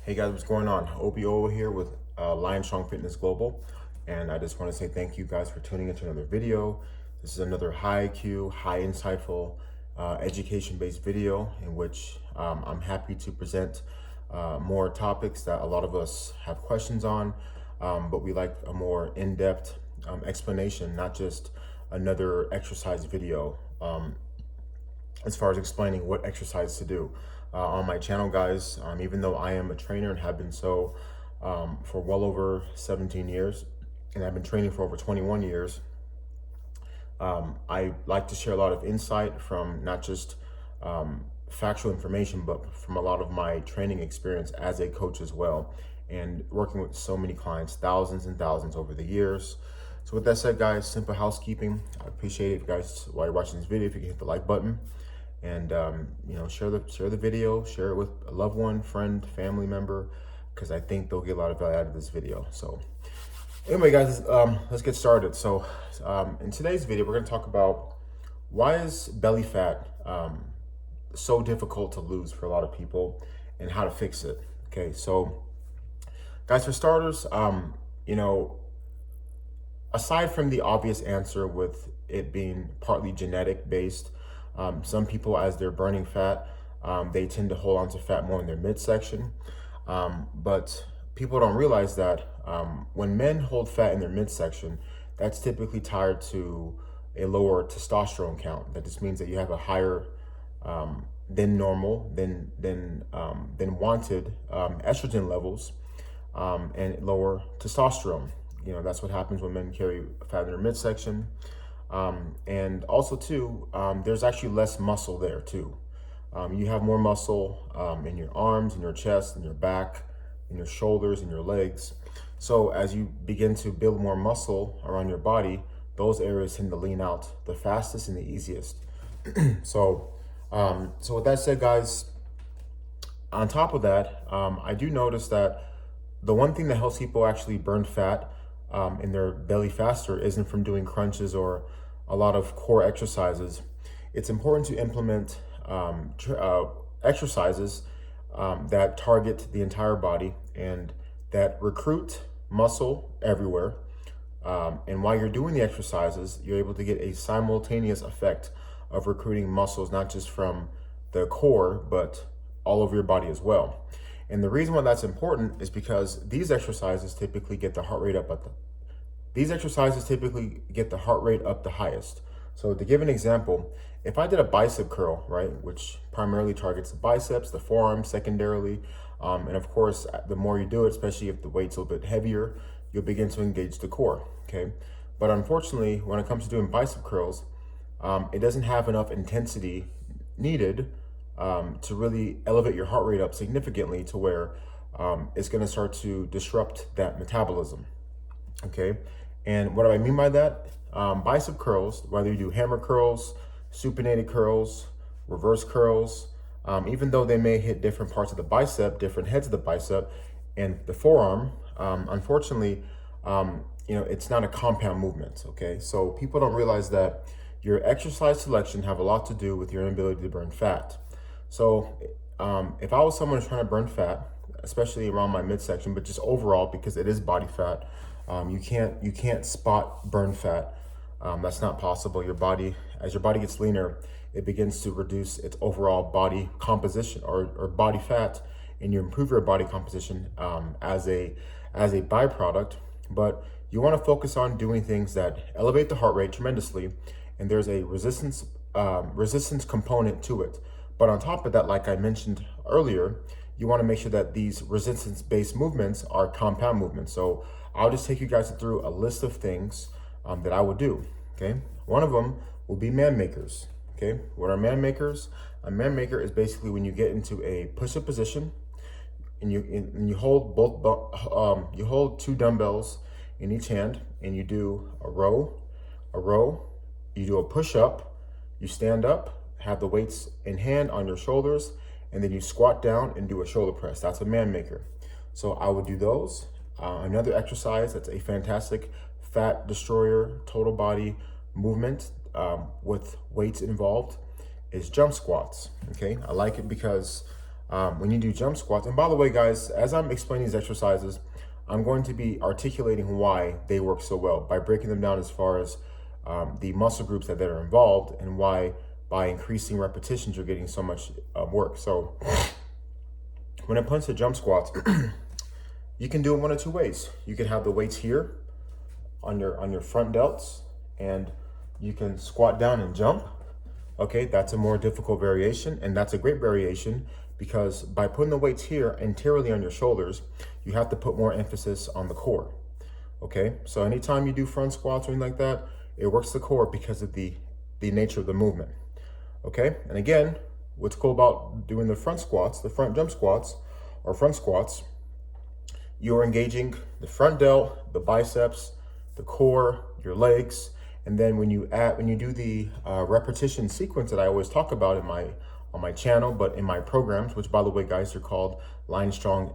Hey guys, what's going on? OBO here with Lionstrong Fitness Global, and I just want to say thank you guys for tuning into another video. This is another high IQ, high insightful, education-based video in which I'm happy to present more topics that a lot of us have questions on, but we like a more in-depth explanation, not just another exercise video. As far as explaining what exercise to do on my channel, guys. Even though I am a trainer and have been so for well over 17 years, and I've been training for over 21 years, I like to share a lot of insight from not just factual information, but from a lot of my training experience as a coach as well, and working with so many clients, thousands and thousands over the years. So with that said, guys, simple housekeeping. I appreciate it, guys, while you're watching this video, if you can hit the like button and share the video, share it with a loved one, friend, family member, because I think they'll get a lot of value out of this video. So anyway, guys, let's get started. So in today's video, we're going to talk about why is belly fat so difficult to lose for a lot of people and how to fix it. Okay, so guys, for starters, aside from the obvious answer with it being partly genetic based, some people, as they're burning fat, they tend to hold on to fat more in their midsection. But people don't realize that when men hold fat in their midsection, that's typically tied to a lower testosterone count. That just means that you have a higher than normal, than wanted estrogen levels, and lower testosterone. That's what happens when men carry fat in their midsection. And also too, there's actually less muscle there too. You have more muscle in your arms, in your chest, in your back, in your shoulders, in your legs. So as you begin to build more muscle around your body, those areas tend to lean out the fastest and the easiest. So with that said, guys, on top of that, I do notice that the one thing that helps people actually burn fat in their belly faster isn't from doing crunches or a lot of core exercises. It's important to implement exercises that target the entire body and that recruit muscle everywhere. And while you're doing the exercises, you're able to get a simultaneous effect of recruiting muscles, not just from the core, but all over your body as well. And the reason why that's important is because these exercises typically get the heart rate up the highest. So to give an example, if I did a bicep curl, right, which primarily targets the biceps, the forearm secondarily, and of course, the more you do it, especially if the weight's a little bit heavier, you'll begin to engage the core, okay? But unfortunately, when it comes to doing bicep curls, it doesn't have enough intensity needed to really elevate your heart rate up significantly to where it's going to start to disrupt that metabolism. Okay, and what do I mean by that? Bicep curls, whether you do hammer curls, supinated curls, reverse curls, even though they may hit different parts of the bicep, different heads of the bicep and the forearm, unfortunately, it's not a compound movement. Okay, so people don't realize that your exercise selection have a lot to do with your inability to burn fat. So if I was someone who's trying to burn fat, especially around my midsection, but just overall, because it is body fat, you can't spot burn fat. That's not possible. As your body gets leaner, it begins to reduce its overall body composition or body fat, and you improve your body composition as a byproduct. But you want to focus on doing things that elevate the heart rate tremendously, and there's a resistance component to it. But on top of that, like I mentioned earlier, you want to make sure that these resistance-based movements are compound movements. So I'll just take you guys through a list of things that I would do, okay? One of them will be man makers, okay? What are man makers? A man maker is basically when you get into a push-up position and you hold two dumbbells in each hand and you do a row, you do a push-up, you stand up, have the weights in hand on your shoulders, and then you squat down and do a shoulder press. That's a man maker. So I would do those. Another exercise that's a fantastic fat destroyer, total body movement with weights involved is jump squats. Okay, I like it because when you do jump squats. And by the way, guys, as I'm explaining these exercises, I'm going to be articulating why they work so well by breaking them down as far as the muscle groups that are involved and why by increasing repetitions you're getting so much work. So when it comes to jump squats, you can do it one of two ways. You can have the weights here on your front delts, and you can squat down and jump. Okay, that's a more difficult variation, and that's a great variation because by putting the weights here anteriorly on your shoulders, you have to put more emphasis on the core. Okay, so anytime you do front squats or anything like that, it works the core because of the nature of the movement. Okay, and again, what's cool about doing the front squats, the front jump squats or front squats, you're engaging the front delt, the biceps, the core, your legs, and then when you do the repetition sequence that I always talk about on my channel, but in my programs, which by the way, guys, are called Lionstrong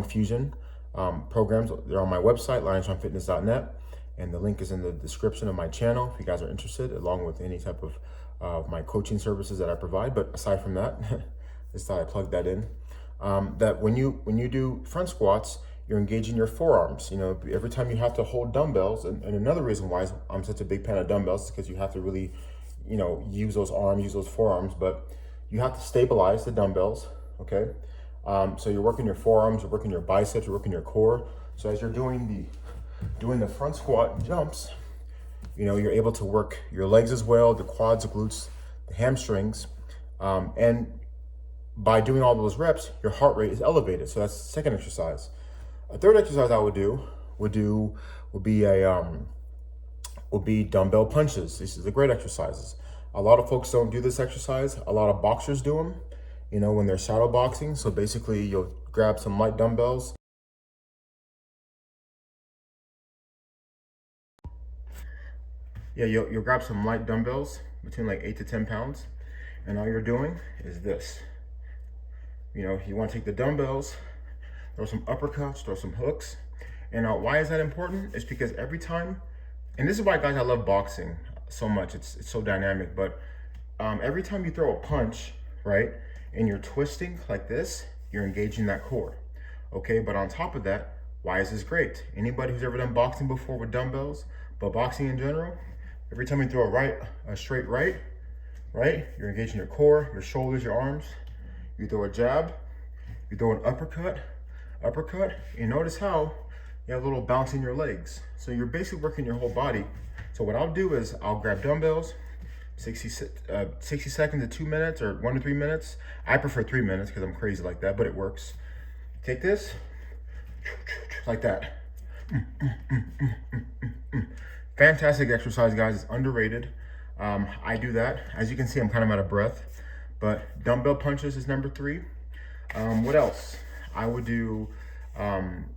Fusion programs. They're on my website, lionstrongfitness.net, and the link is in the description of my channel if you guys are interested, along with any type of my coaching services that I provide. But aside from that, just thought I'd plug that in. That when you do front squats, you're engaging your forearms. You know, every time you have to hold dumbbells, and another reason why I'm such a big fan of dumbbells is because you have to really, you know, use those arms, use those forearms, but you have to stabilize the dumbbells, okay? So you're working your forearms, you're working your biceps, you're working your core. So as you're doing the front squat jumps, you know, you're able to work your legs as well, the quads, the glutes, the hamstrings, and by doing all those reps, your heart rate is elevated. So that's the second exercise. A third exercise I would be dumbbell punches. This is a great exercises. A lot of folks don't do this exercise. A lot of boxers do them, you know, when they're shadow boxing. So basically you'll grab some light dumbbells. Yeah, you'll grab some light dumbbells between like 8 to 10 pounds. And all you're doing is this. You know, you want to take the dumbbells, throw some uppercuts, throw some hooks. And why is that important? It's because every time, and this is why, guys, I love boxing so much. It's so dynamic. But every time you throw a punch, right, and you're twisting like this, you're engaging that core. Okay, but on top of that, why is this great? Anybody who's ever done boxing before with dumbbells, but boxing in general, every time you throw a straight right, you're engaging your core, your shoulders, your arms. You throw a jab, you throw an uppercut, and notice how you have a little bounce in your legs. So you're basically working your whole body. So what I'll do is I'll grab dumbbells, 60 seconds to 2 minutes or 1 to 3 minutes. I prefer 3 minutes because I'm crazy like that, but it works. Take this, like that. Fantastic exercise, guys. It's underrated. I do that. As you can see, I'm kind of out of breath, but dumbbell punches is number 3. What else? I would do,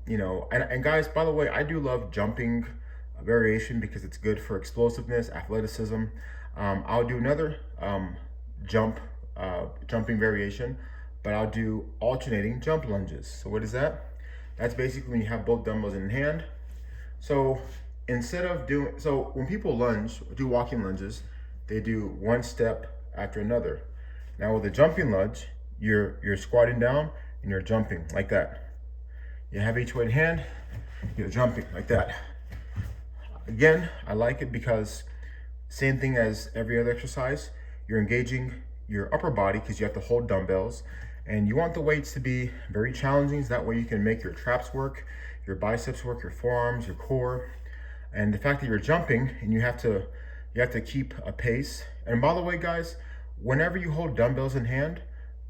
you know, and guys, by the way, I do love jumping variation because it's good for explosiveness, athleticism. I'll do another jumping variation, but I'll do alternating jump lunges. So what is that? That's basically when you have both dumbbells in hand. So when people lunge, do walking lunges, they do one step after another. Now with a jumping lunge, you're squatting down and you're jumping like that. You have each weight in hand, you're jumping like that. Again, I like it because same thing as every other exercise, you're engaging your upper body because you have to hold dumbbells, and you want the weights to be very challenging so that way you can make your traps work, your biceps work, your forearms, your core. And the fact that you're jumping and you have to keep a pace. And by the way, guys, whenever you hold dumbbells in hand,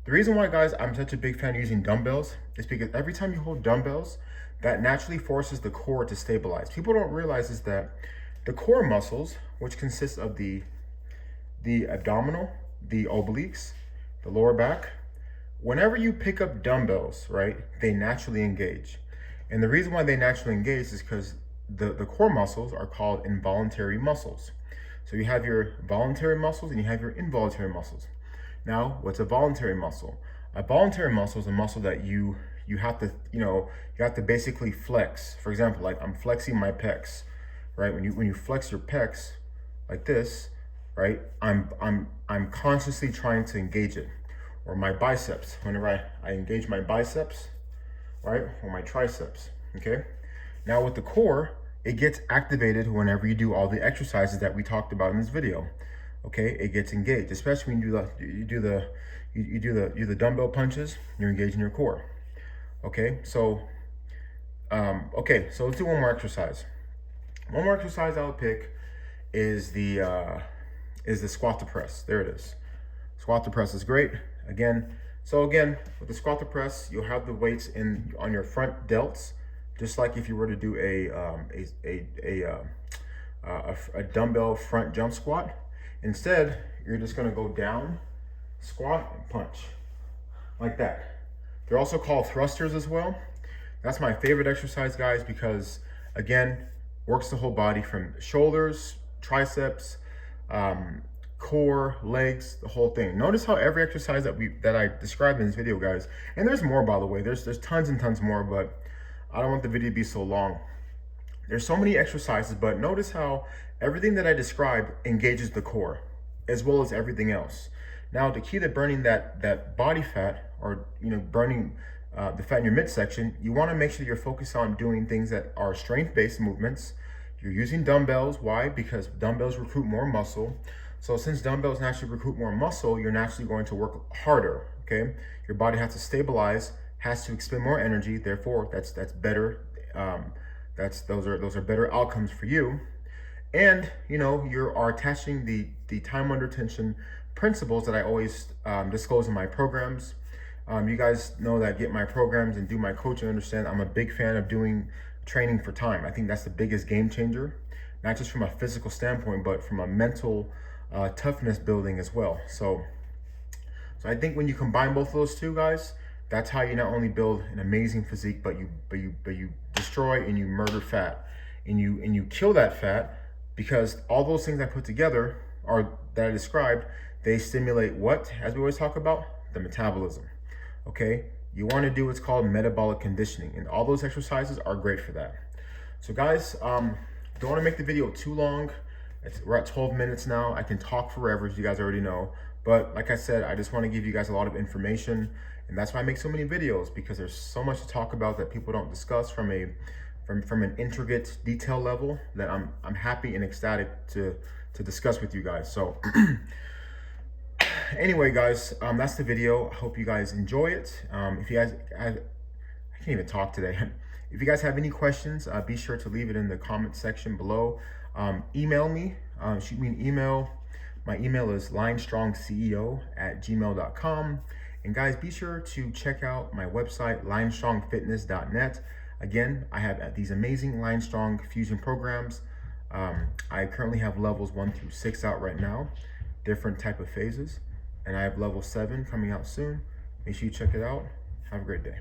the reason why, guys, I'm such a big fan of using dumbbells is because every time you hold dumbbells, that naturally forces the core to stabilize. People don't realize is that the core muscles, which consists of the abdominal, the obliques, the lower back, whenever you pick up dumbbells, right, they naturally engage. And the reason why they naturally engage is because the core muscles are called involuntary muscles. So you have your voluntary muscles and you have your involuntary muscles. Now, what's a voluntary muscle? A voluntary muscle is a muscle that you have to, you have to basically flex. For example, like I'm flexing my pecs, right? When you flex your pecs like this, right? I'm consciously trying to engage it. or my biceps, whenever I engage my biceps, right, or my triceps, okay? Now with the core, it gets activated whenever you do all the exercises that we talked about in this video, okay? It gets engaged, especially when you do the dumbbell punches, you're engaging your core, okay? So, so let's do one more exercise. One more exercise I would pick is the squat to press. There it is. Squat to press is great. Again, with the squat to press, you'll have the weights on your front delts, just like if you were to do a dumbbell front jump squat. Instead, you're just gonna go down, squat, and punch, like that. They're also called thrusters as well. That's my favorite exercise, guys, because again, works the whole body from shoulders, triceps, core, legs, the whole thing. Notice how every exercise that I described in this video, guys, and there's more, by the way, there's tons and tons more, but I don't want the video to be so long. There's so many exercises, but notice how everything that I described engages the core as well as everything else. Now, the key to burning that body fat, or burning the fat in your midsection, you want to make sure you're focused on doing things that are strength-based movements. You're using dumbbells. Why? Because dumbbells recruit more muscle. So since dumbbells naturally recruit more muscle, you're naturally going to work harder, okay? Your body has to stabilize, has to expend more energy. Therefore, that's better. Those are better outcomes for you. And you are attaching the time under tension principles that I always disclose in my programs. You guys know that I get my programs and do my coaching, understand I'm a big fan of doing training for time. I think that's the biggest game changer, not just from a physical standpoint, but from a mental toughness building as well. So I think when you combine both of those two, guys, that's how you not only build an amazing physique, but you destroy and you murder fat, and you kill that fat, because all those things I put together that I described, they stimulate what, as we always talk about, the metabolism. Okay, you want to do what's called metabolic conditioning, and all those exercises are great for that. So guys, don't want to make the video too long. We're at 12 minutes now. I can talk forever, as you guys already know, but like I said, I just want to give you guys a lot of information, and that's why I make so many videos, because there's so much to talk about that people don't discuss from an intricate detail level that I'm happy and ecstatic to discuss with you guys. So anyway, guys, that's the video. I hope you guys enjoy it. If you guys, I can't even talk today. If you guys have any questions, be sure to leave it in the comment section below. Email me, shoot me an email. My email is lionstrongceo@gmail.com. And guys, be sure to check out my website, lionstrongfitness.net. Again, I have these amazing Lionstrong Fusion programs. I currently have levels 1 through 6 out right now, different type of phases. And I have level 7 coming out soon. Make sure you check it out. Have a great day.